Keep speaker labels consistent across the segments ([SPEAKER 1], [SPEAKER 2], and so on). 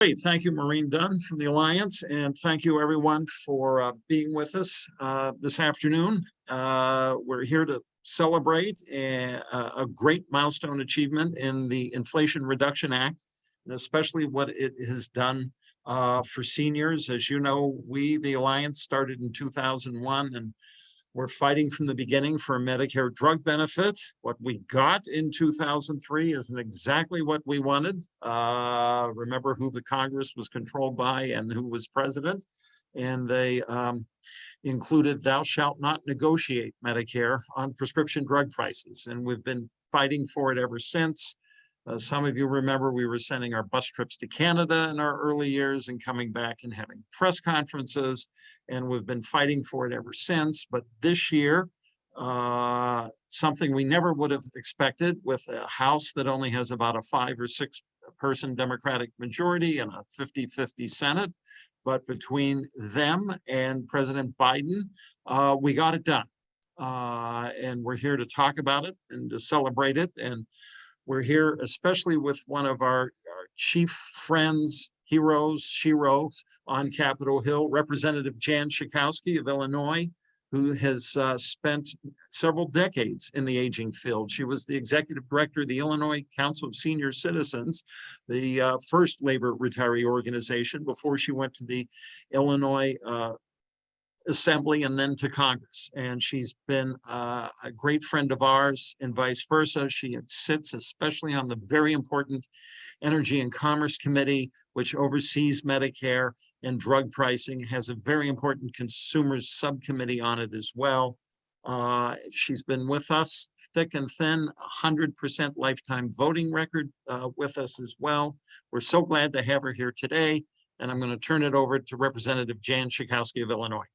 [SPEAKER 1] Great. Thank you, Maureen Dunn from the Alliance, and thank you everyone for being with us this afternoon. We're here to celebrate a great milestone achievement in the Inflation Reduction Act, and especially what it has done for seniors. As you know, we, the Alliance, started in 2001, and we're fighting from the beginning for a Medicare drug benefit. What we got in 2003 isn't exactly what we wanted. Remember who the Congress was controlled by and who was president. And they included "thou shalt not negotiate" Medicare on prescription drug prices. And we've been fighting for it ever since. Some of you remember we were sending our bus trips to Canada in our early years and coming back and having press conferences. And we've been fighting for it ever since. But this year, something we never would have expected, with a House that only has about a 5 or 6 person Democratic majority and a 50-50 Senate. But between them and President Biden, we got it done. And we're here to talk about it and to celebrate it. And we're here especially with one of our chief friends, heroes, sheroes on Capitol Hill, Representative Jan Schakowsky of Illinois, who has spent several decades in the aging field. She was the executive director of the Illinois Council of Senior Citizens, the first labor retiree organization, before she went to the Illinois Assembly and then to Congress. And she's been a great friend of ours and vice versa. She sits especially on the very important Energy and Commerce Committee, which oversees Medicare and drug pricing, has a very important consumers subcommittee on it as well. She's been with us thick and thin, 100% lifetime voting record with us as well. We're so glad to have her here today, and I'm going to turn it over to Representative Jan Schakowsky of Illinois.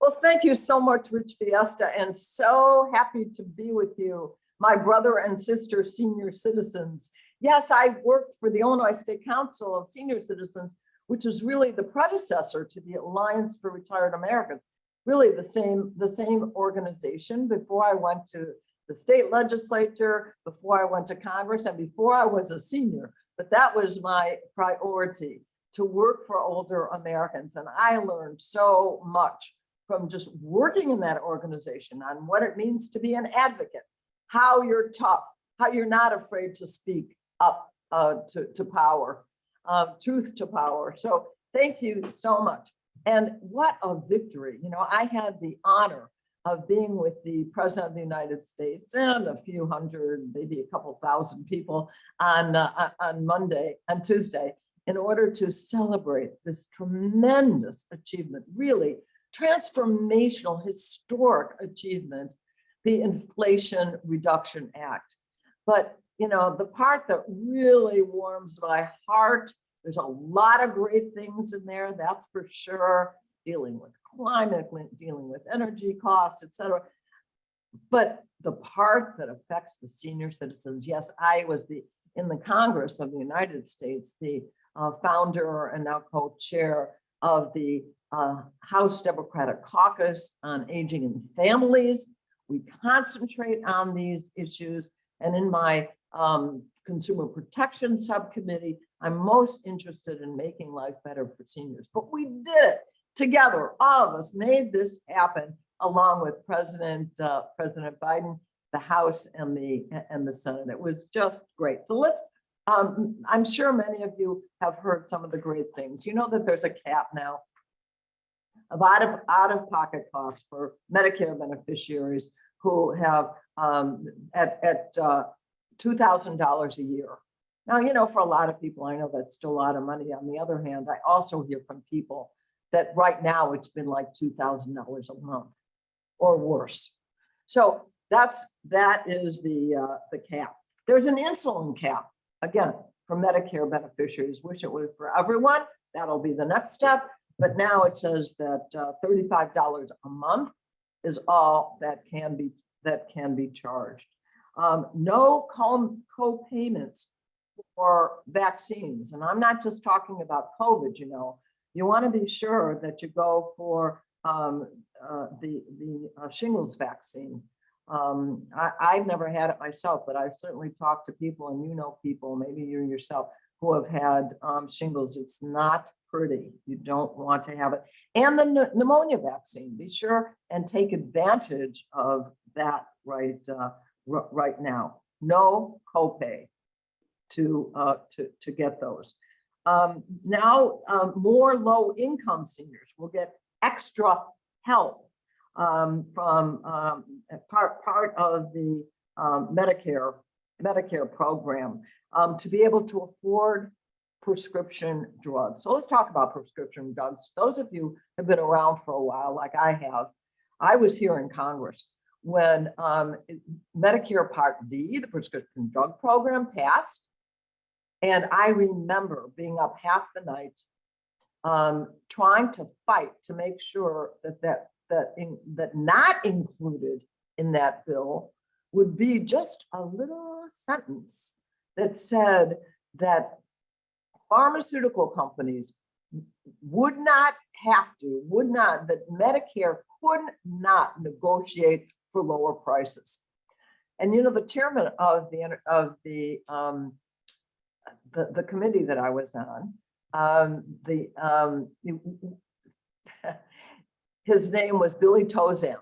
[SPEAKER 2] Well, thank you so much, Rich Fiesta, and so happy to be with you, my brother and sister senior citizens. Yes, I worked for the Illinois State Council of Senior Citizens, which is really the predecessor to the Alliance for Retired Americans, really the same organization before I went to the state legislature, before I went to Congress, and before I was a senior. But that was my priority, to work for older Americans. And I learned so much from just working in that organization on what it means to be an advocate, how you're tough, how you're not afraid to speak up to power, truth to power. So thank you so much. And what a victory. You know, I had the honor of being with the President of the United States and a few hundred, maybe a couple thousand people on Tuesday, in order to celebrate this tremendous achievement, really transformational, historic achievement, the Inflation Reduction Act. But you know, the part that really warms my heart, there's a lot of great things in there, that's for sure, dealing with climate, dealing with energy costs, et cetera. But the part that affects the senior citizens, yes, I was in the Congress of the United States, the founder and now co-chair of the House Democratic Caucus on Aging and Families. We concentrate on these issues, and in my Consumer Protection Subcommittee, I'm most interested in making life better for seniors. But we did it together. All of us made this happen, along with President Biden, the House, and the Senate. It was just great. So let's. I'm sure many of you have heard some of the great things. You know that there's a cap now of out-of-pocket costs for Medicare beneficiaries who have at $2,000 a year. Now, you know, for a lot of people, I know that's still a lot of money. On the other hand, I also hear from people that right now it's been like $2,000 a month or worse. So that is the cap. There's an insulin cap, again, for Medicare beneficiaries. Wish it was for everyone. That'll be the next step. But now it says that $35 a month is all that can be charged. No co-payments for vaccines. And I'm not just talking about COVID, you know. You want to be sure that you go for the shingles vaccine. I've never had it myself, but I've certainly talked to people, and you know people, maybe you yourself, who have had shingles. It's not pretty. You don't want to have it. And the pneumonia vaccine, be sure and take advantage of that right now. No copay to get those. Now, more low-income seniors will get extra help from part of the Medicare program to be able to afford prescription drugs. So let's talk about prescription drugs. Those of you have been around for a while, like I have. I was here in Congress when Medicare Part D, the prescription drug program, passed. And I remember being up half the night trying to fight to make sure that not included in that bill would be just a little sentence that said that pharmaceutical companies would not that Medicare could not negotiate for lower prices. And the chairman of the committee that I was on, his name was Billy Tozan,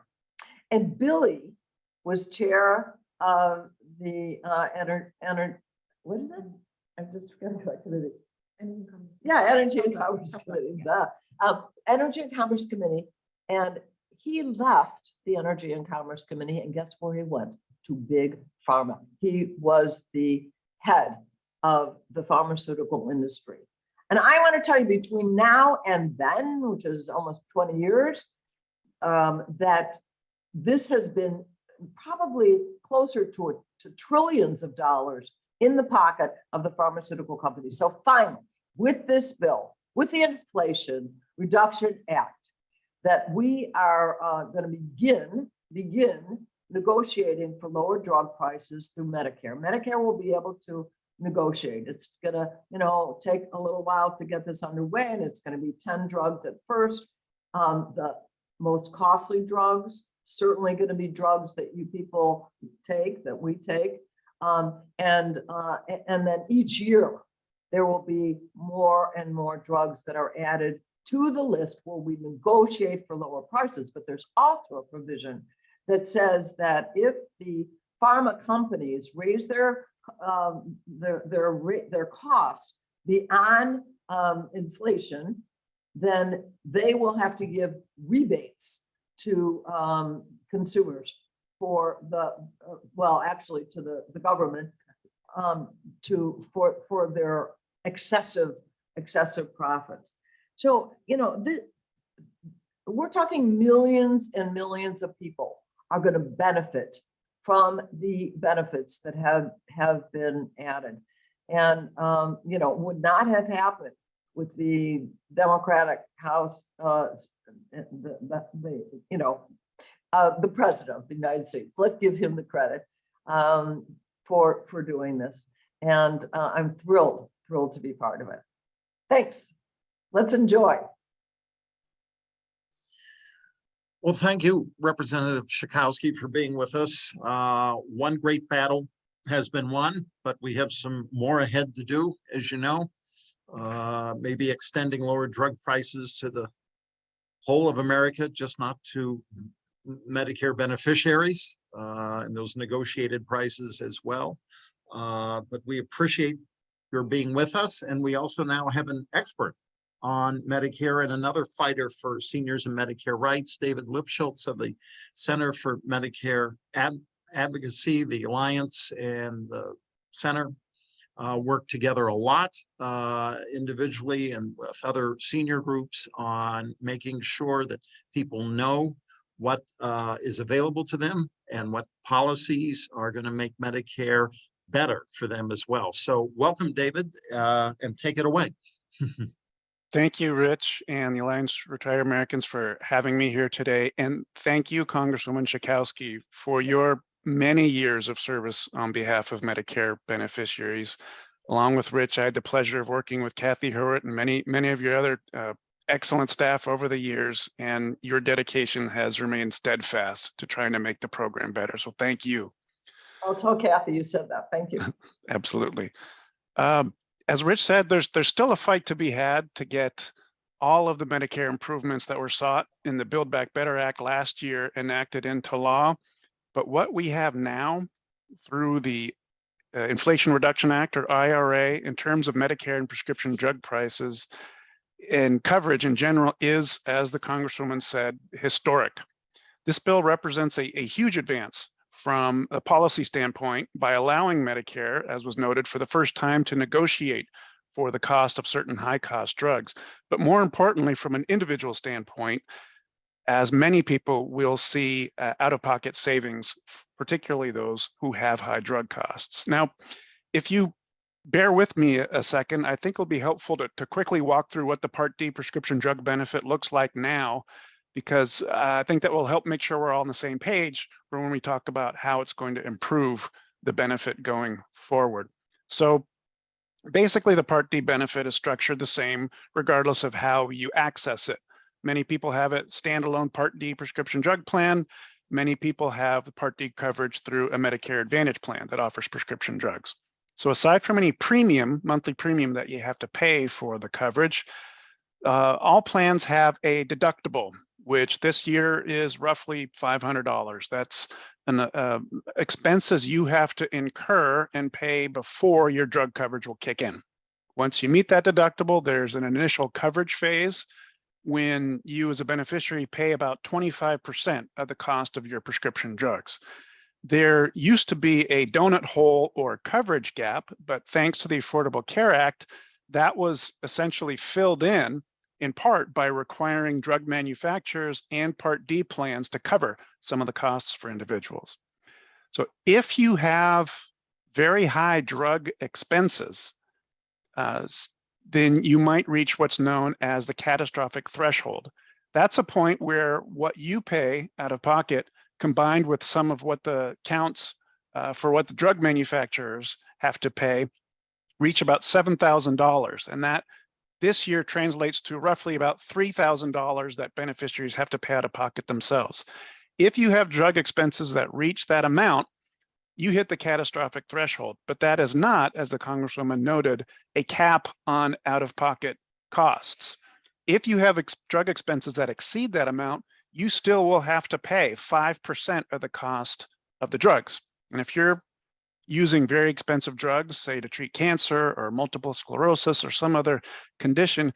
[SPEAKER 2] and Billy was chair of the what is it? I just forgot what committee. Energy and Commerce Committee. Energy and Commerce Committee, and he left the Energy and Commerce Committee, and guess where he went? To Big Pharma. He was the head of the pharmaceutical industry. And I want to tell you, between now and then, which is almost 20 years, that this has been probably closer to trillions of dollars in the pocket of the pharmaceutical companies. So finally, with this bill, with the Inflation Reduction Act, that we are going to begin negotiating for lower drug prices through Medicare. Medicare will be able to negotiate. It's going to, take a little while to get this underway, and it's going to be 10 drugs at first. The most costly drugs, certainly going to be drugs that you people take, that we take. And then each year, there will be more and more drugs that are added to the list where we negotiate for lower prices. But there's also a provision that says that if the pharma companies raise their costs beyond inflation, then they will have to give rebates to consumers for actually to the government for their excessive profits. So we're talking millions and millions of people are going to benefit from the benefits that have been added, and would not have happened with the Democratic House, the President of the United States. Let's give him the credit for doing this, and I'm thrilled to be part of it. Thanks. Let's enjoy.
[SPEAKER 1] Well, thank you, Representative Schakowsky, for being with us. One great battle has been won, but we have some more ahead to do, as you know. Maybe extending lower drug prices to the whole of America, just not to Medicare beneficiaries, and those negotiated prices as well. But we appreciate your being with us, and we also now have an expert on Medicare and another fighter for seniors and Medicare rights, David Lipschutz of the Center for Medicare Advocacy. The Alliance and the Center work together a lot individually and with other senior groups on making sure that people know what is available to them and what policies are going to make Medicare better for them as well. So welcome, David, and take it away.
[SPEAKER 3] Thank you, Rich, and the Alliance Retired Americans for having me here today. And thank you, Congresswoman Schakowsky, for your many years of service on behalf of Medicare beneficiaries. Along with Rich, I had the pleasure of working with Kathy Hurwitz and many of your other excellent staff over the years, and your dedication has remained steadfast to trying to make the program better. So thank you.
[SPEAKER 2] I'll tell Kathy you said that. Thank you.
[SPEAKER 3] Absolutely. as Rich said, there's still a fight to be had to get all of the Medicare improvements that were sought in the Build Back Better Act last year enacted into law. But what we have now through the Inflation Reduction Act, or IRA, in terms of Medicare and prescription drug prices and coverage in general is, as the Congresswoman said, historic. This bill represents a huge advance from a policy standpoint by allowing Medicare, as was noted, for the first time to negotiate for the cost of certain high-cost drugs. But more importantly, from an individual standpoint, as many people will see out-of-pocket savings, particularly those who have high drug costs. Now, if you bear with me a second, I think it'll be helpful to quickly walk through what the Part D prescription drug benefit looks like now, because I think that will help make sure we're all on the same page for when we talk about how it's going to improve the benefit going forward. So basically, the Part D benefit is structured the same regardless of how you access it. Many people have a standalone Part D prescription drug plan. Many people have the Part D coverage through a Medicare Advantage plan that offers prescription drugs. So aside from any premium, monthly premium that you have to pay for the coverage, all plans have a deductible, which this year is roughly $500. That's an expenses you have to incur and pay before your drug coverage will kick in. Once you meet that deductible, there's an initial coverage phase when you as a beneficiary pay about 25% of the cost of your prescription drugs. There used to be a donut hole or coverage gap, but thanks to the Affordable Care Act, that was essentially filled in part by requiring drug manufacturers and Part D plans to cover some of the costs for individuals. So if you have very high drug expenses, then you might reach what's known as the catastrophic threshold. That's a point where what you pay out of pocket combined with some of what the counts for what the drug manufacturers have to pay reach about $7,000. And that this year translates to roughly about $3,000 that beneficiaries have to pay out of pocket themselves. If you have drug expenses that reach that amount, you hit the catastrophic threshold, but that is not, as the Congresswoman noted, a cap on out-of-pocket costs. If you have drug expenses that exceed that amount, you still will have to pay 5% of the cost of the drugs. And if you're using very expensive drugs, say to treat cancer or multiple sclerosis or some other condition,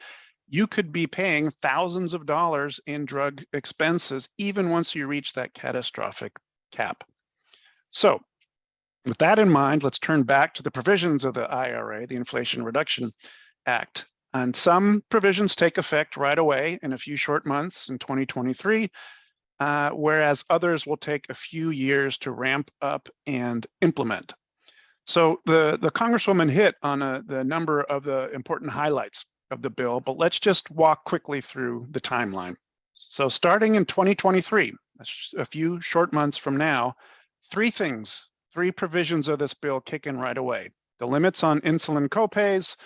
[SPEAKER 3] you could be paying thousands of dollars in drug expenses even once you reach that catastrophic cap. So with that in mind, let's turn back to the provisions of the IRA, the Inflation Reduction Act. And some provisions take effect right away in a few short months in 2023, whereas others will take a few years to ramp up and implement. So the Congresswoman hit on the number of the important highlights of the bill, but let's just walk quickly through the timeline. So starting in 2023, that's a few short months from now, three provisions of this bill kick in right away. The limits on insulin copays,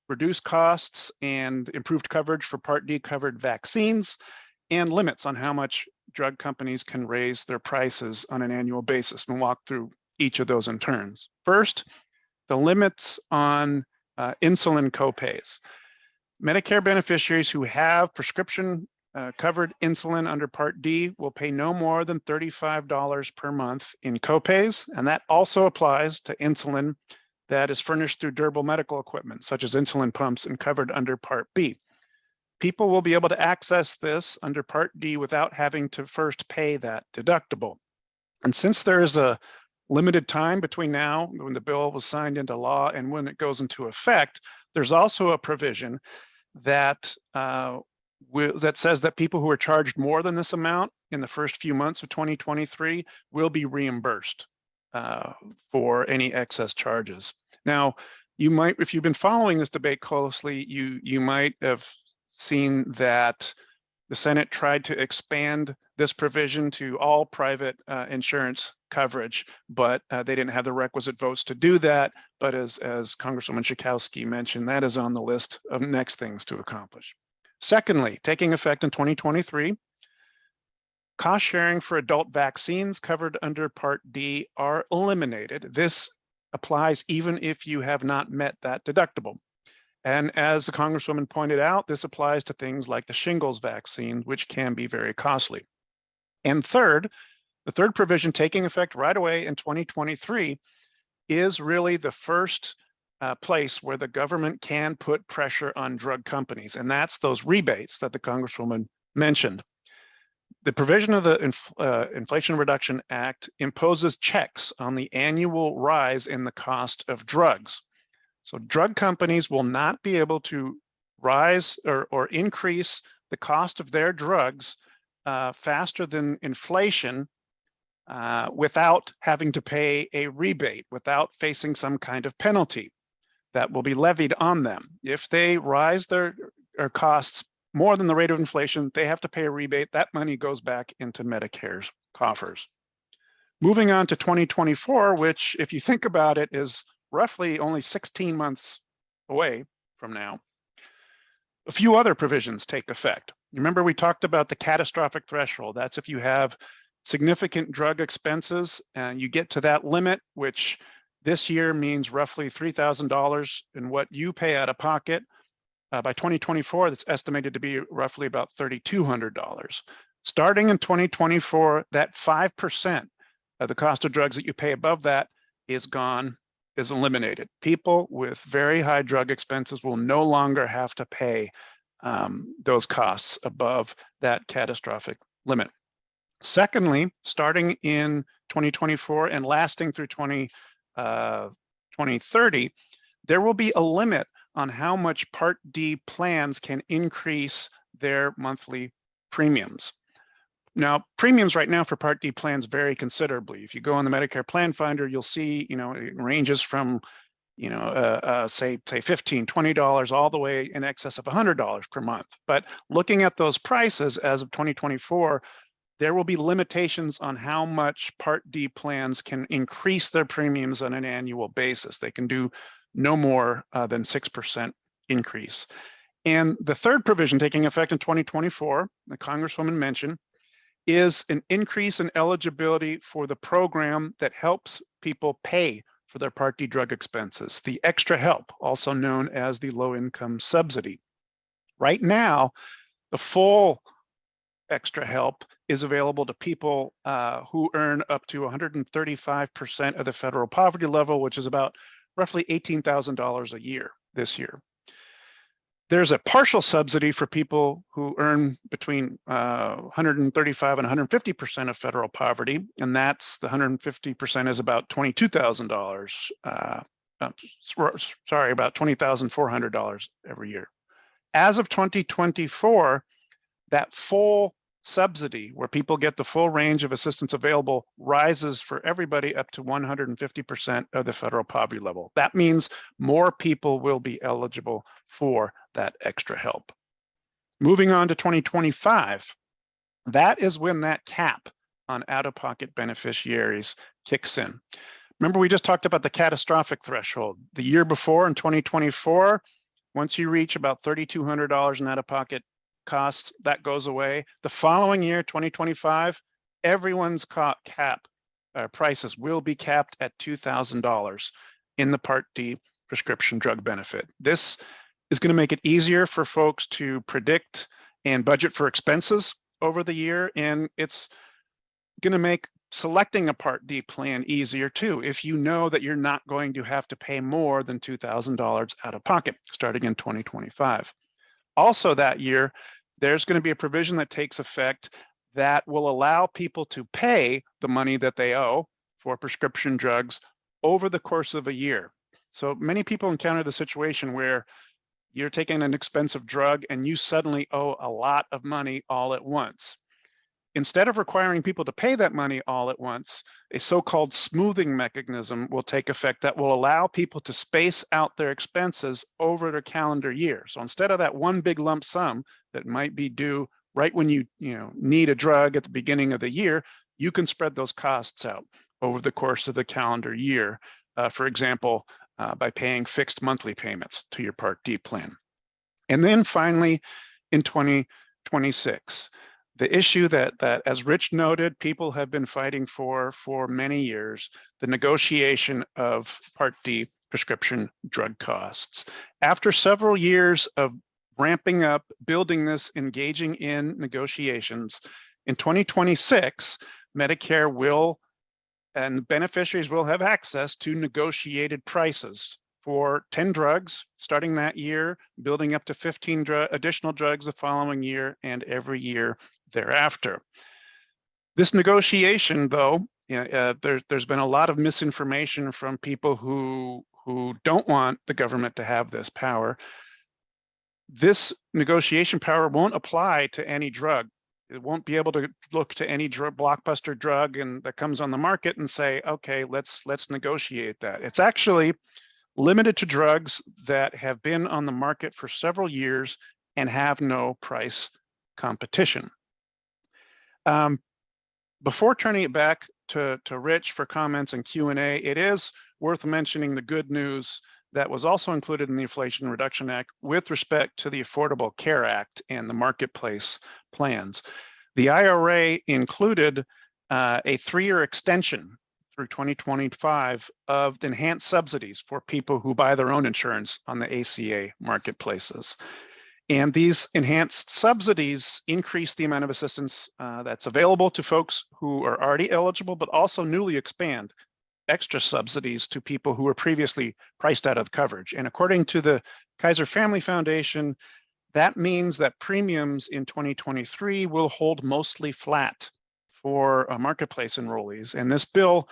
[SPEAKER 3] reduced costs and improved coverage for Part D covered vaccines, and limits on how much drug companies can raise their prices on an annual basis. And walk through each of those in turns. First, the limits on insulin copays. Medicare beneficiaries who have prescription covered insulin under Part D will pay no more than $35 per month in copays, and that also applies to insulin that is furnished through durable medical equipment, such as insulin pumps and covered under Part B. People will be able to access this under Part D without having to first pay that deductible. And since there is a limited time between now, when the bill was signed into law and when it goes into effect, there's also a provision that that says that people who are charged more than this amount in the first few months of 2023 will be reimbursed for any excess charges. Now, you might, if you've been following this debate closely, you might have seen that the Senate tried to expand this provision to all private insurance coverage, but they didn't have the requisite votes to do that. But as Congresswoman Schakowsky mentioned, that is on the list of next things to accomplish. Secondly, taking effect in 2023, cost sharing for adult vaccines covered under Part D are eliminated. This applies even if you have not met that deductible. And as the Congresswoman pointed out, this applies to things like the shingles vaccine, which can be very costly. And third, the third provision taking effect right away in 2023 is really the first place where the government can put pressure on drug companies, and that's those rebates that the Congresswoman mentioned. The provision of the Inflation Reduction Act imposes checks on the annual rise in the cost of drugs. So drug companies will not be able to rise or increase the cost of their drugs faster than inflation without having to pay a rebate, without facing some kind of penalty that will be levied on them. If they rise their costs more than the rate of inflation, they have to pay a rebate. That money goes back into Medicare's coffers. Moving on to 2024, which, if you think about it, is roughly only 16 months away from now, a few other provisions take effect. Remember, we talked about the catastrophic threshold. That's if you have significant drug expenses and you get to that limit, which this year means roughly $3,000 in what you pay out of pocket. By 2024, that's estimated to be roughly about $3,200. Starting in 2024, that 5% of the cost of drugs that you pay above that is gone, is eliminated. People with very high drug expenses will no longer have to pay those costs above that catastrophic limit. Secondly, starting in 2024 and lasting through 2030, there will be a limit on how much Part D plans can increase their monthly premiums. Now, premiums right now for Part D plans vary considerably. If you go on the Medicare Plan Finder, you'll see, it ranges from, say $15, $20 all the way in excess of $100 per month. But looking at those prices as of 2024, there will be limitations on how much Part D plans can increase their premiums on an annual basis. They can do no more than 6% increase. And the third provision taking effect in 2024, the Congresswoman mentioned, is an increase in eligibility for the program that helps people pay for their Part D drug expenses, the extra help, also known as the low-income subsidy. Right now, the full extra help is available to people who earn up to 135% of the federal poverty level, which is about roughly $18,000 a year this year. There's a partial subsidy for people who earn between 135 and 150% of federal poverty, and that's the 150% is about $22,000. Sorry, about $20,400 every year. As of 2024, that full subsidy, where people get the full range of assistance available, rises for everybody up to 150% of the federal poverty level. That means more people will be eligible for that extra help. Moving on to 2025, that is when that cap on out-of-pocket beneficiaries kicks in. Remember, we just talked about the catastrophic threshold. The year before, in 2024, once you reach about $3,200 in out-of-pocket costs, that goes away. The following year, 2025, everyone's prices will be capped at $2,000 in the Part D prescription drug benefit. This is going to make it easier for folks to predict and budget for expenses over the year, and it's going to make selecting a Part D plan easier too, if you know that you're not going to have to pay more than $2,000 out of pocket starting in 2025. Also that year, there's going to be a provision that takes effect that will allow people to pay the money that they owe for prescription drugs over the course of a year. So many people encounter the situation where you're taking an expensive drug and you suddenly owe a lot of money all at once. Instead of requiring people to pay that money all at once, a so-called smoothing mechanism will take effect that will allow people to space out their expenses over their calendar year. So instead of that one big lump sum that might be due right when you need a drug at the beginning of the year, you can spread those costs out over the course of the calendar year. For example, by paying fixed monthly payments to your Part D plan. And then finally, in 2026, the issue that as Rich noted, people have been fighting for many years, the negotiation of Part D prescription drug costs. After several years of ramping up, building this, engaging in negotiations, in 2026, Medicare will, and the beneficiaries will have access to negotiated prices for 10 drugs starting that year, building up to 15 additional drugs the following year and every year thereafter. This negotiation, though, there's been a lot of misinformation from people who don't want the government to have this power. This negotiation power won't apply to any drug. It won't be able to look to any blockbuster drug that comes on the market and say, okay, let's negotiate that. It's actually limited to drugs that have been on the market for several years and have no price competition. Before turning it back to Rich for comments and Q&A, it is worth mentioning the good news that was also included in the Inflation Reduction Act with respect to the Affordable Care Act and the marketplace plans. The IRA included a 3-year extension through 2025 of enhanced subsidies for people who buy their own insurance on the ACA marketplaces. And these enhanced subsidies increase the amount of assistance that's available to folks who are already eligible, but also newly expand extra subsidies to people who were previously priced out of coverage. And according to the Kaiser Family Foundation, that means that premiums in 2023 will hold mostly flat for marketplace enrollees. And this bill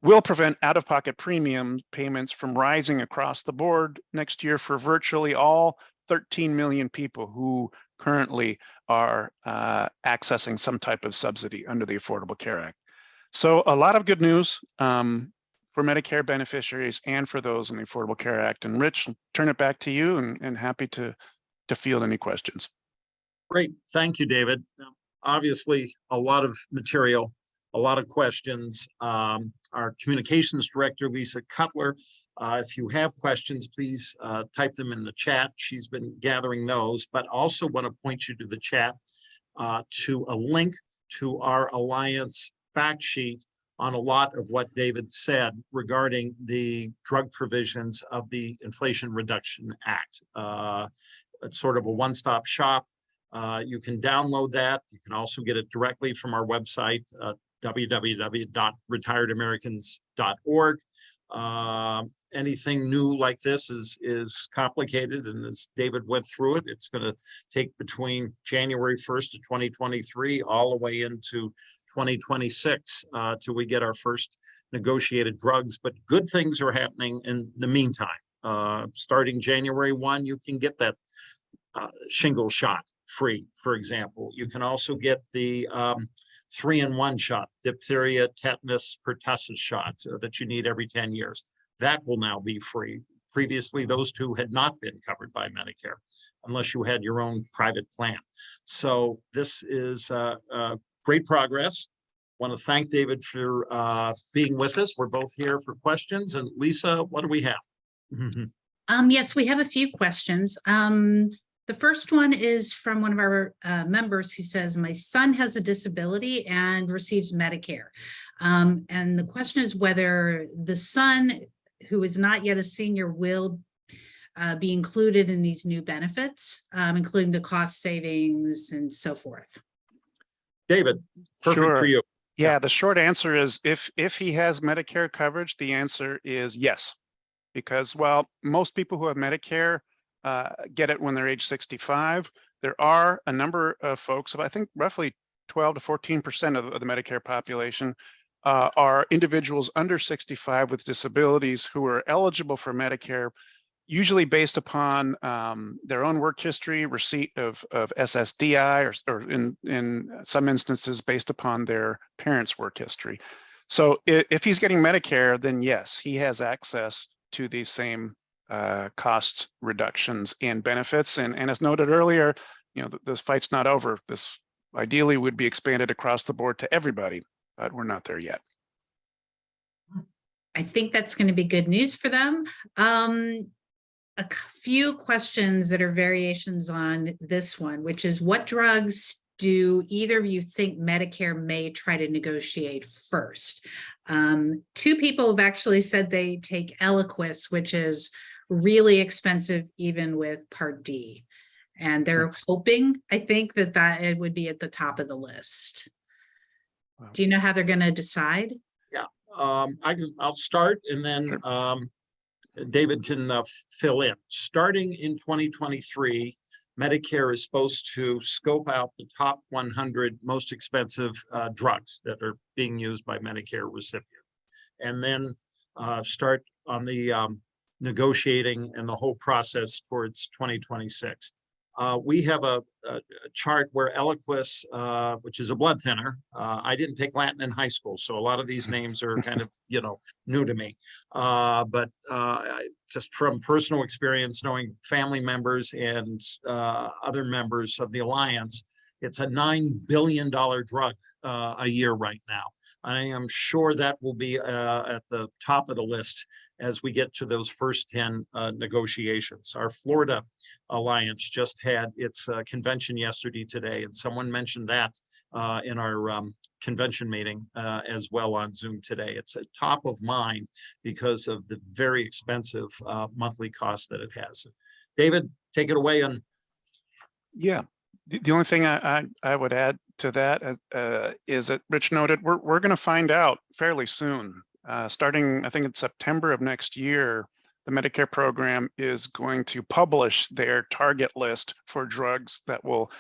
[SPEAKER 3] will prevent out-of-pocket premium payments from rising across the board next year for virtually all 13 million people who currently are accessing some type of subsidy under the Affordable Care Act. So a lot of good news for Medicare beneficiaries and for those in the Affordable Care Act. And Rich, I'll turn it back to you and happy to field any questions.
[SPEAKER 1] Great. Thank you, David. Obviously, a lot of material, a lot of questions. Our communications director, Lisa Cutler, if you have questions, please type them in the chat. She's been gathering those, but also want to point you to the chat to a link to our Alliance fact sheet on a lot of what David said regarding the drug provisions of the Inflation Reduction Act. It's sort of a one-stop shop. You can download that. You can also get it directly from our website, www.retiredamericans.org. Anything new like this is complicated, and as David went through it, it's going to take between January 1st of 2023 all the way into 2026 till we get our first negotiated drugs. But good things are happening in the meantime. Starting January 1, you can get that shingles shot free, for example. You can also get the 3-in-1 shot, diphtheria, tetanus, pertussis shot that you need every 10 years. That will now be free. Previously, those two had not been covered by Medicare unless you had your own private plan. So this is great progress. I want to thank David for being with us. We're both here for questions. And Lisa, what do we have?
[SPEAKER 4] Yes, we have a few questions. The first one is from one of our members who says, my son has a disability and receives Medicare. And the question is whether the son, who is not yet a senior, will be included in these new benefits, including the cost savings and so forth.
[SPEAKER 1] David, perfect
[SPEAKER 3] Sure.
[SPEAKER 1] for you.
[SPEAKER 3] Yeah, the short answer is if he has Medicare coverage, the answer is yes. Because while most people who have Medicare get it when they're age 65, there are a number of folks, I think roughly 12 to 14% of the Medicare population are individuals under 65 with disabilities who are eligible for Medicare, usually based upon their own work history, receipt of SSDI, or in some instances based upon their parents' work history. So if he's getting Medicare, then yes, he has access to these same cost reductions and benefits. And as noted earlier, this fight's not over. This ideally would be expanded across the board to everybody, but we're not there yet.
[SPEAKER 4] I think that's going to be good news for them. A few questions that are variations on this one, which is what drugs do either of you think Medicare may try to negotiate first? Two people have actually said they take Eliquis, which is really expensive even with Part D. And they're hoping, I think, that it would be at the top of the list.
[SPEAKER 3] Wow.
[SPEAKER 4] Do you know how they're going to decide?
[SPEAKER 1] Yeah, I'll start and then
[SPEAKER 3] Sure.
[SPEAKER 1] David can fill in. Starting in 2023, Medicare is supposed to scope out the top 100 most expensive drugs that are being used by Medicare recipients, and then start on the negotiating and the whole process towards 2026. We have a chart where Eliquis, which is a blood thinner, I didn't take Latin in high school, so a lot of these names are kind of, new to me. But just from personal experience, knowing family members and other members of the Alliance, it's a $9 billion drug a year right now. I am sure that will be at the top of the list as we get to those first 10 negotiations. Our Florida Alliance just had its convention today, and someone mentioned that in our convention meeting as well on Zoom today. It's at top of mind because of the very expensive monthly cost that it has. David, take it away.
[SPEAKER 3] Yeah, the only thing I would add to that is that Rich noted, we're going to find out fairly soon. Starting, I think in September of next year, the Medicare program is going to publish their target list for drugs that will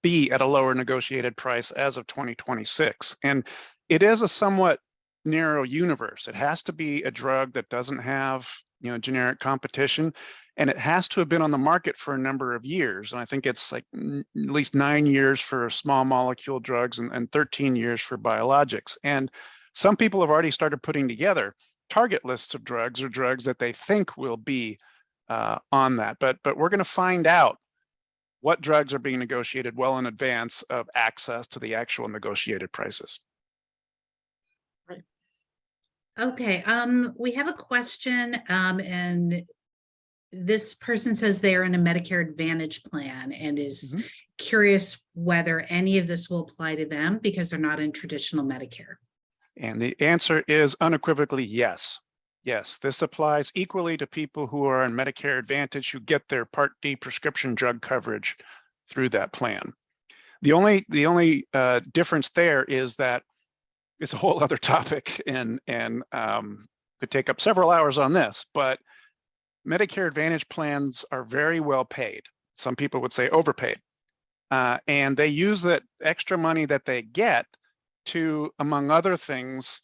[SPEAKER 3] be at a lower negotiated price as of 2026. And it is a somewhat narrow universe. It has to be a drug that doesn't have, generic competition, and it has to have been on the market for a number of years. And I think it's like at least 9 years for small molecule drugs and 13 years for biologics. And some people have already started putting together target lists of drugs or drugs that they think will be on that. But we're going to find out what drugs are being negotiated well in advance of access to the actual negotiated prices.
[SPEAKER 1] Right.
[SPEAKER 4] Okay, we have a question, and this person says they're in a Medicare Advantage plan and is curious whether any of this will apply to them because they're not in traditional Medicare.
[SPEAKER 3] And the answer is unequivocally yes. Yes, this applies equally to people who are on Medicare Advantage who get their Part D prescription drug coverage through that plan. The only difference there is that it's a whole other topic and could take up several hours on this, but Medicare Advantage plans are very well paid. Some people would say overpaid. And they use that extra money that they get to, among other things,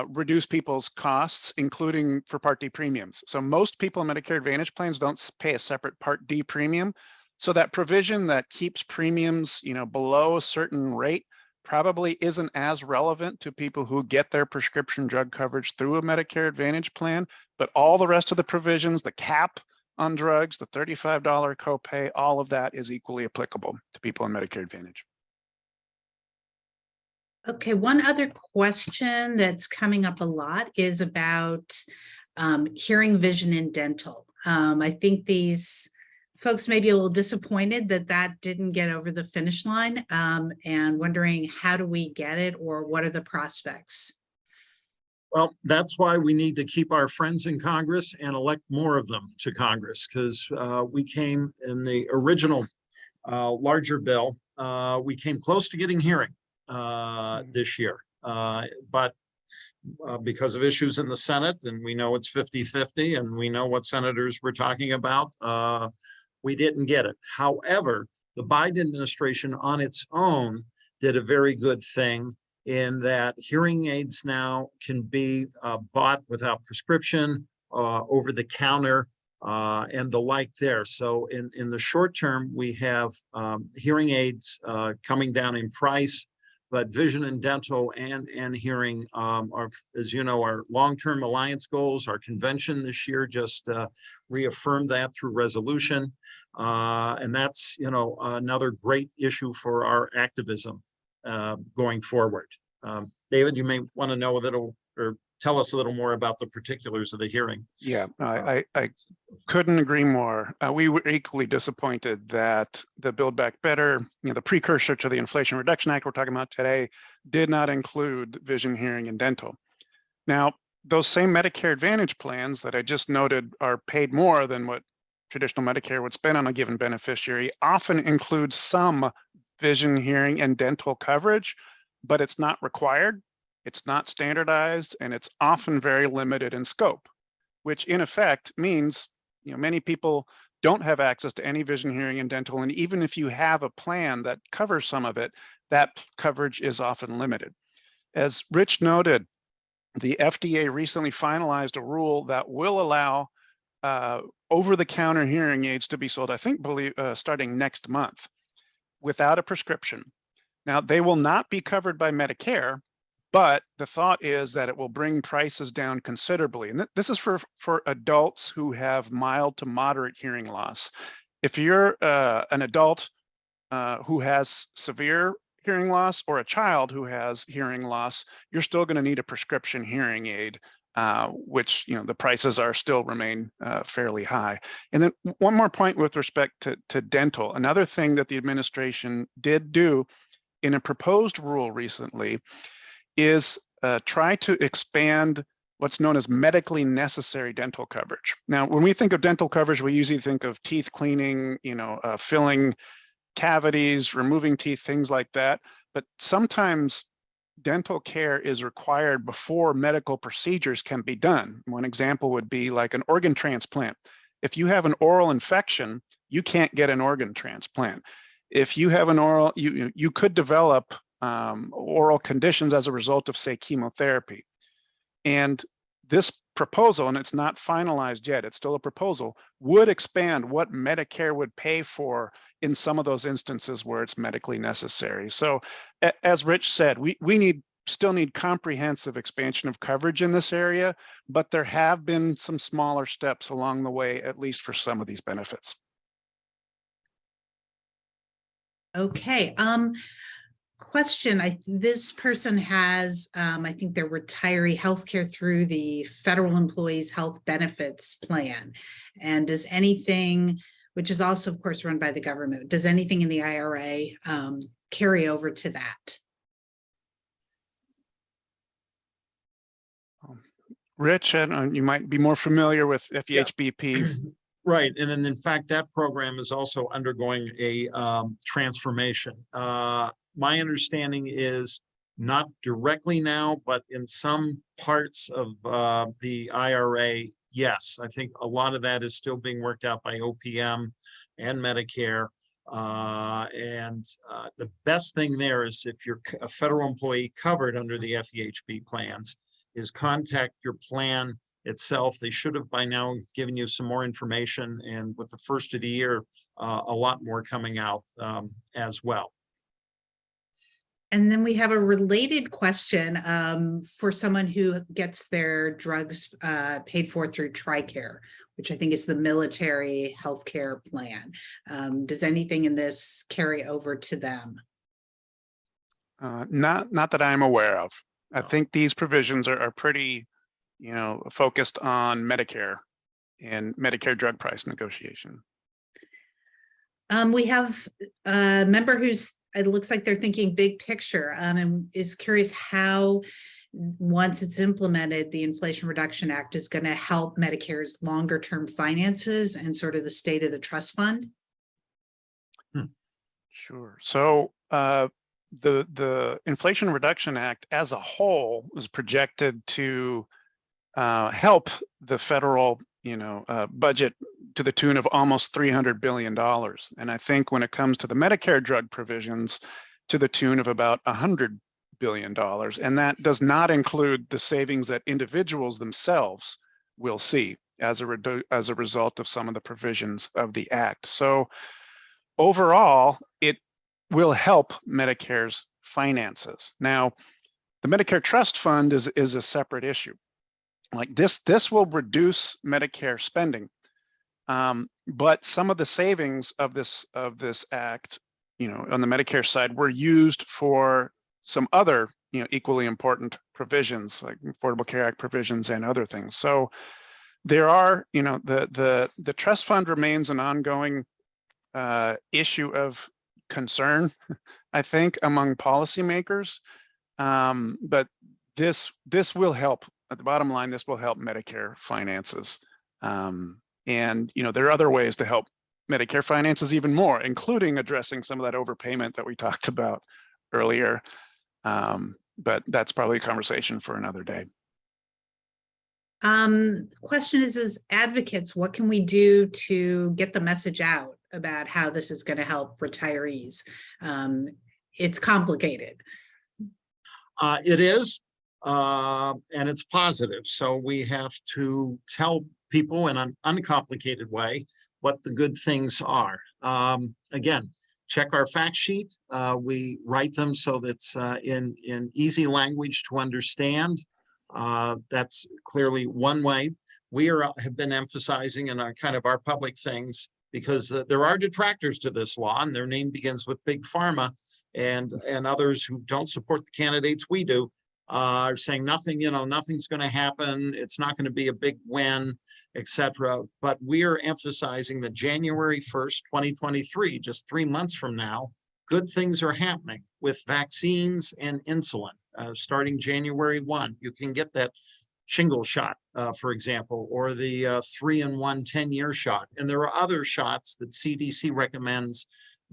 [SPEAKER 3] reduce people's costs, including for Part D premiums. So most people in Medicare Advantage plans don't pay a separate Part D premium. So that provision that keeps premiums, below a certain rate probably isn't as relevant to people who get their prescription drug coverage through a Medicare Advantage plan. But all the rest of the provisions, the cap on drugs, the $35 copay, all of that is equally applicable to people in Medicare Advantage.
[SPEAKER 4] Okay, one other question that's coming up a lot is about hearing, vision, and dental. I think these folks may be a little disappointed that didn't get over the finish line, and wondering how do we get it, or what are the prospects?
[SPEAKER 1] Well, that's why we need to keep our friends in Congress and elect more of them to Congress, because we came in the original larger bill, we came close to getting hearing this year, but because of issues in the Senate, and we know it's 50-50, and we know what senators we're talking about, we didn't get it. However, the Biden administration on its own did a very good thing in that hearing aids now can be bought without prescription, over the counter, and the like there. So in the short term, we have hearing aids coming down in price, but vision and dental and hearing are, as you know, our long-term alliance goals. Our convention this year just reaffirmed that through resolution. And that's, another great issue for our activism going forward. David, you may want to know a little, or tell us a little more about the particulars of the hearing.
[SPEAKER 3] Yeah, I couldn't agree more. We were equally disappointed that the Build Back Better, the precursor to the Inflation Reduction Act we're talking about today, did not include vision, hearing, and dental. Now, those same Medicare Advantage plans that I just noted are paid more than what traditional Medicare would spend on a given beneficiary often include some vision, hearing, and dental coverage, but it's not required, it's not standardized, and it's often very limited in scope, which in effect means, many people don't have access to any vision, hearing, and dental, and even if you have a plan that covers some of it, that coverage is often limited. As Rich noted, the FDA recently finalized a rule that will allow over-the-counter hearing aids to be sold, I think, starting next month, without a prescription. Now, they will not be covered by Medicare, but the thought is that it will bring prices down considerably. And this is for adults who have mild to moderate hearing loss. If you're an adult who has severe hearing loss or a child who has hearing loss, you're still going to need a prescription hearing aid, which, the prices are still remain fairly high. And then one more point with respect to dental. Another thing that the administration did do in a proposed rule recently is try to expand what's known as medically necessary dental coverage. Now, when we think of dental coverage, we usually think of teeth cleaning, filling cavities, removing teeth, things like that. But sometimes dental care is required before medical procedures can be done. One example would be like an organ transplant. If you have an oral infection, you can't get an organ transplant. If you have an oral, you could develop oral conditions as a result of, say, chemotherapy. And this proposal, and it's not finalized yet, it's still a proposal, would expand what Medicare would pay for in some of those instances where it's medically necessary. So as Rich said, we still need comprehensive expansion of coverage in this area, but there have been some smaller steps along the way, at least for some of these benefits.
[SPEAKER 4] Okay. Question. This person has, I think they're retiree healthcare through the Federal Employees Health Benefits Plan. And does anything, which is also, of course, run by the government, does anything in the IRA carry over to that?
[SPEAKER 3] Rich, you might be more familiar with FEHBP.
[SPEAKER 1] Right, and then in fact, that program is also undergoing a transformation. My understanding is not directly now, but in some parts of the IRA, yes. I think a lot of that is still being worked out by OPM and Medicare. The best thing there is if you're a federal employee covered under the FEHB plans, is contact your plan itself. They should have by now given you some more information, and with the first of the year, a lot more coming out as well.
[SPEAKER 4] And then we have a related question for someone who gets their drugs paid for through TRICARE, which I think is the military healthcare plan. Does anything in this carry over to them?
[SPEAKER 3] Not that I'm aware of. I think these provisions are pretty, focused on Medicare and Medicare drug price negotiation.
[SPEAKER 4] We have a member it looks like they're thinking big picture and is curious how, once it's implemented, the Inflation Reduction Act is going to help Medicare's longer term finances and sort of the state of the trust fund.
[SPEAKER 3] Sure. So the Inflation Reduction Act as a whole is projected to help the federal budget to the tune of almost $300 billion. And I think when it comes to the Medicare drug provisions, to the tune of about $100 billion. And that does not include the savings that individuals themselves will see as a result of some of the provisions of the act. So overall, it will help Medicare's finances. Now, the Medicare Trust Fund is a separate issue. Like this will reduce Medicare spending, but some of the savings of this act, on the Medicare side, were used for some other, equally important provisions like Affordable Care Act provisions and other things. So there are, the trust fund remains an ongoing issue of concern, I think, among policymakers, but this will help at the bottom line, this will help Medicare finances. And, there are other ways to help Medicare finances even more, including addressing some of that overpayment that we talked about earlier. But that's probably a conversation for another day.
[SPEAKER 4] Question is, as advocates, what can we do to get the message out about how this is going to help retirees? It's complicated.
[SPEAKER 1] It is, and it's positive. So we have to tell people in an uncomplicated way what the good things are. Again, check our fact sheet. We write them so that's in easy language to understand. That's clearly one way. We have been emphasizing in our public things, because there are detractors to this law, and their name begins with Big Pharma, and others who don't support the candidates we do are saying nothing's going to happen. It's not going to be a big win, etc. But we are emphasizing that January 1st, 2023, just 3 months from now, good things are happening with vaccines and insulin. Starting January 1, you can get that shingle shot, for example, or the 3-in-1 10-year shot. And there are other shots that CDC recommends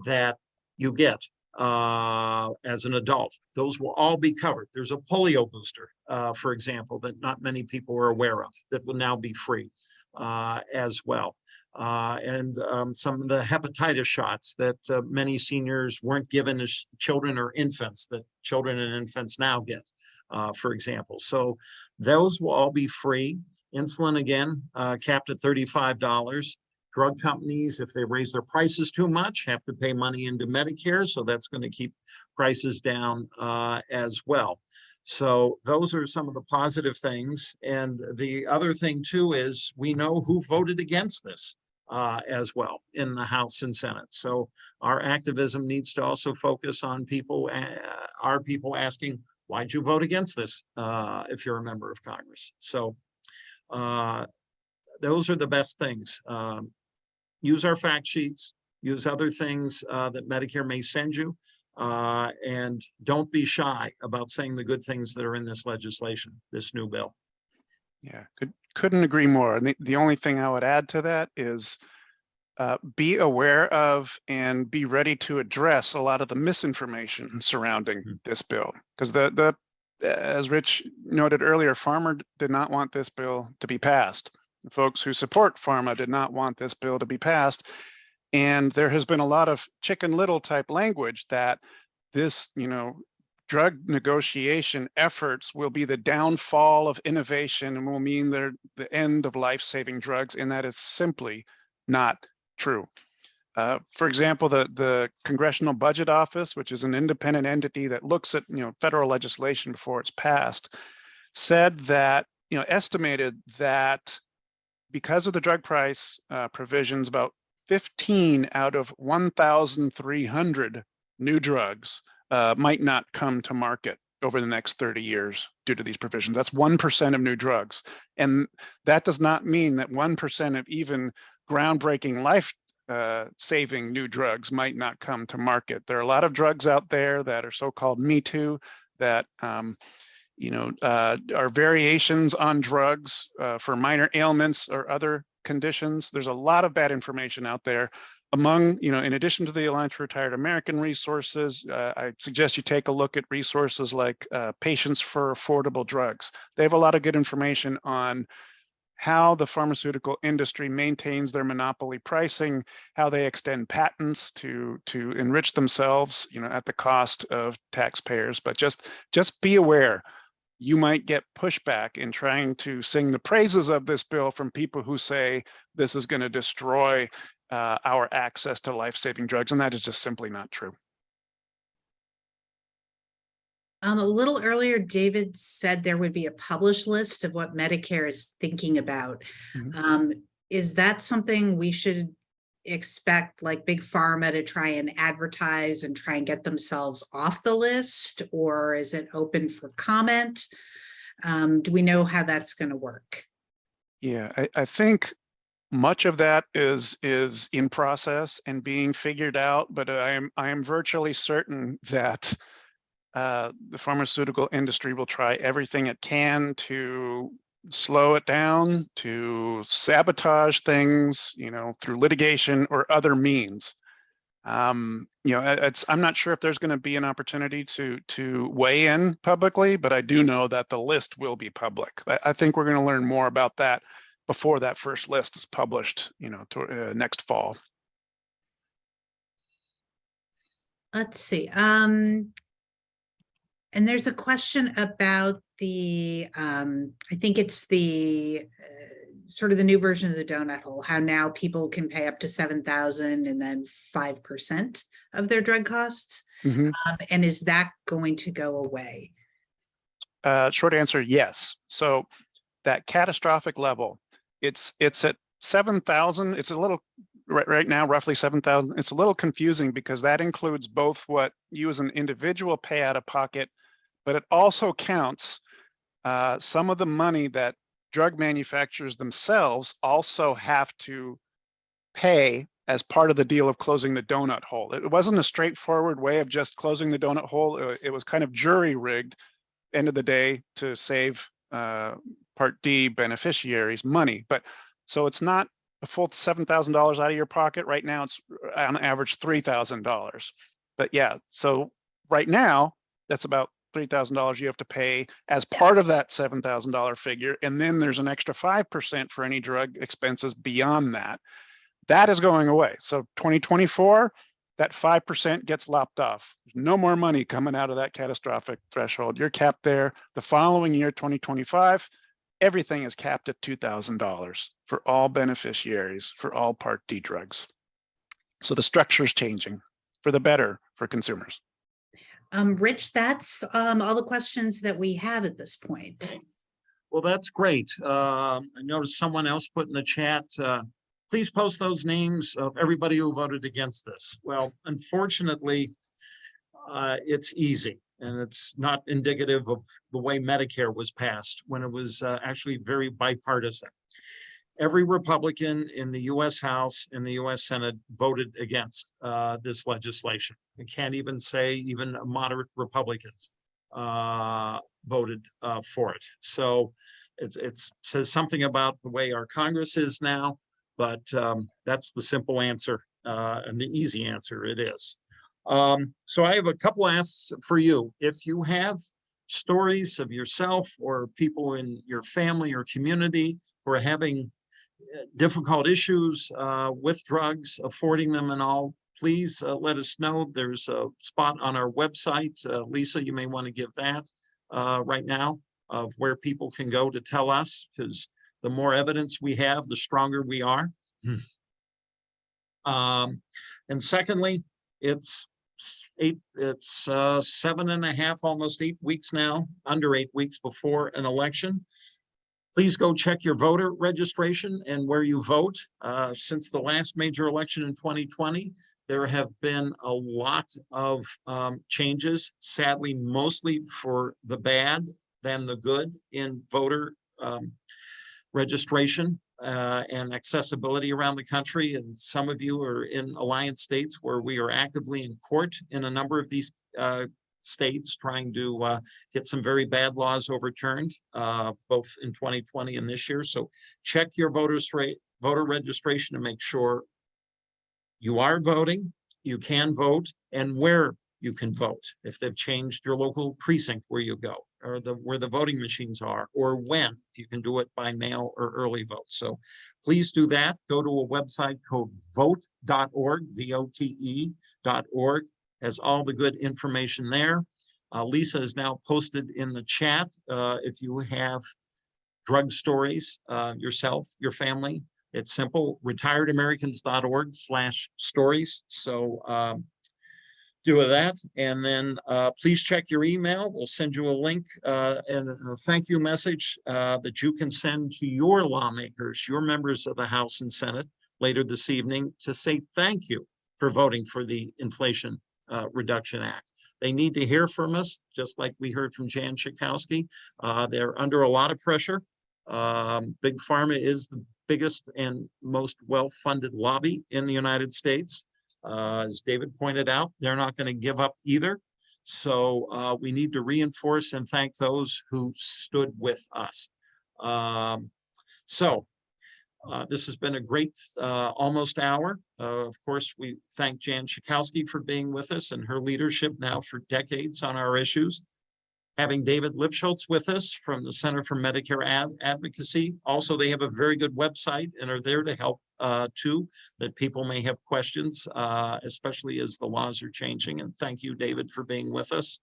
[SPEAKER 1] that you get as an adult. Those will all be covered. There's a polio booster, for example, that not many people are aware of, that will now be free as well. And some of the hepatitis shots that many seniors weren't given as children or infants, that children and infants now get, for example. So those will all be free. Insulin, again, capped at $35. Drug companies, if they raise their prices too much, have to pay money into Medicare. So that's going to keep prices down as well. So those are some of the positive things. And the other thing too is we know who voted against this as well in the House and Senate. So our activism needs to also focus on people, our people asking, why'd you vote against this if you're a member of Congress? So those are the best things. Use our fact sheets, use other things that Medicare may send you, and don't be shy about saying the good things that are in this legislation, this new bill.
[SPEAKER 3] Yeah, couldn't agree more. And the only thing I would add to that is be aware of and be ready to address a lot of the misinformation surrounding this bill. Because as Rich noted earlier, Pharma did not want this bill to be passed. The folks who support Pharma did not want this bill to be passed. And there has been a lot of Chicken Little type language that this, drug negotiation efforts will be the downfall of innovation and will mean the end of life-saving drugs. And that is simply not true. For example, the Congressional Budget Office, which is an independent entity that looks at federal legislation before it's passed, said that, estimated that because of the drug price provisions, about 15 out of 1,300 new drugs might not come to market over the next 30 years due to these provisions. That's 1% of new drugs. And that does not mean that 1% of even groundbreaking life-saving new drugs might not come to market. There are a lot of drugs out there that are so-called Me Too, that are variations on drugs for minor ailments or other conditions. There's a lot of bad information out there. Among, in addition to the Alliance for Retired American resources, I suggest you take a look at resources like Patients for Affordable Drugs. They have a lot of good information on how the pharmaceutical industry maintains their monopoly pricing, how they extend patents to enrich themselves, at the cost of taxpayers. But just be aware, you might get pushback in trying to sing the praises of this bill from people who say this is going to destroy our access to life-saving drugs, and that is just simply not true.
[SPEAKER 4] A little earlier, David said there would be a published list of what Medicare is thinking about. Is that something we should expect, like Big Pharma, to try and advertise and try and get themselves off the list, or is it open for comment? Do we know how that's going to work?
[SPEAKER 3] Yeah, I think much of that is in process and being figured out, but I am virtually certain that the pharmaceutical industry will try everything it can to slow it down, to sabotage things, through litigation or other means. I'm not sure if there's going to be an opportunity to weigh in publicly, but I do know that the list will be public. I think we're going to learn more about that before that first list is published, next fall.
[SPEAKER 4] Let's see. And there's a question about the, I think it's the sort of the new version of the donut hole, how now people can pay up to $7,000 and then 5% of their drug costs. And is that going to go away?
[SPEAKER 3] Short answer, yes. So that catastrophic level, it's at 7,000. It's a little right now, roughly 7,000. It's a little confusing because that includes both what you as an individual pay out of pocket, but it also counts some of the money that drug manufacturers themselves also have to pay as part of the deal of closing the donut hole. It wasn't a straightforward way of just closing the donut hole. It was kind of jury rigged, end of the day, to save Part D beneficiaries money. But so it's not a full $7,000 out of your pocket. Right now, it's on average $3,000. But yeah, so right now, that's about $3,000 you have to pay as part of that $7,000 figure. And then there's an extra 5% for any drug expenses beyond that. That is going away. So 2024, that 5% gets lopped off. There's no more money coming out of that catastrophic threshold. You're capped there. The following year, 2025, everything is capped at $2,000 for all beneficiaries, for all Part D drugs. So the structure is changing for the better for consumers.
[SPEAKER 4] Rich, that's all the questions that we have at this point.
[SPEAKER 1] Well, that's great. I noticed someone else put in the chat, please post those names of everybody who voted against this. Well, unfortunately, it's easy, and it's not indicative of the way Medicare was passed when it was actually very bipartisan. Every Republican in the U.S. House and the U.S. Senate voted against this legislation. I can't even say even moderate Republicans voted for it. So it says something about the way our Congress is now, but that's the simple answer and the easy answer it is. So I have a couple asks for you. If you have stories of yourself or people in your family or community who are having difficult issues with drugs, affording them and all, please let us know. There's a spot on our website. Lisa, you may want to give that right now of where people can go to tell us, because the more evidence we have, the stronger we are. And secondly, it's 7.5, almost 8 weeks now, under 8 weeks before an election. Please go check your voter registration and where you vote. Since the last major election in 2020, there have been a lot of changes, sadly, mostly for the bad than the good in voter registration and accessibility around the country. And some of you are in alliance states where we are actively in court in a number of these states trying to get some very bad laws overturned, both in 2020 and this year. So check your voter registration to make sure you are voting, you can vote, and where you can vote. If they've changed your local precinct where you go, or where the voting machines are, or when you can do it by mail or early vote. So please do that. Go to a website called vote.org, VOTE.org. Has all the good information there. Lisa is now posted in the chat. If you have drug stories yourself, your family, it's simple, retiredamericans.org/stories. So do that. And then please check your email. We'll send you a link and a thank you message that you can send to your lawmakers, your members of the House and Senate later this evening to say thank you for voting for the Inflation Reduction Act. They need to hear from us, just like we heard from Jan Schakowsky. They're under a lot of pressure. Big Pharma is the biggest and most well-funded lobby in the United States. As David pointed out, they're not going to give up either. So we need to reinforce and thank those who stood with us. This has been a great almost hour. Of course, we thank Jan Schakowsky for being with us and her leadership now for decades on our issues. Having David Lipschutz with us from the Center for Medicare Advocacy. Also, they have a very good website and are there to help too, that people may have questions, especially as the laws are changing. And thank you, David, for being with us.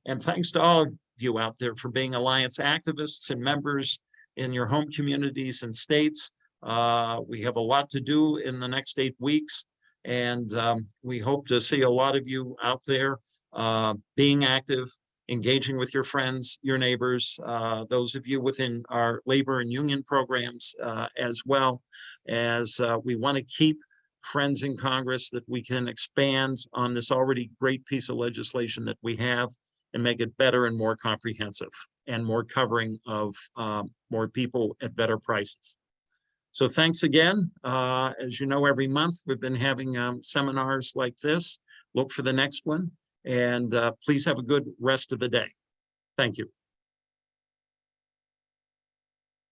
[SPEAKER 1] And thanks to all of you out there for being Alliance activists and members in your home communities and states. We have a lot to do in the next 8 weeks, and we hope to see a lot of you out there being active, engaging with your friends, your neighbors, those of you within our labor and union programs as well, as we want to keep friends in Congress that we can expand on this already great piece of legislation that we have and make it better and more comprehensive and more covering of more people at better prices. So thanks again. As you know, every month we've been having seminars like this. Look for the next one, and please have a good rest of the day. Thank you.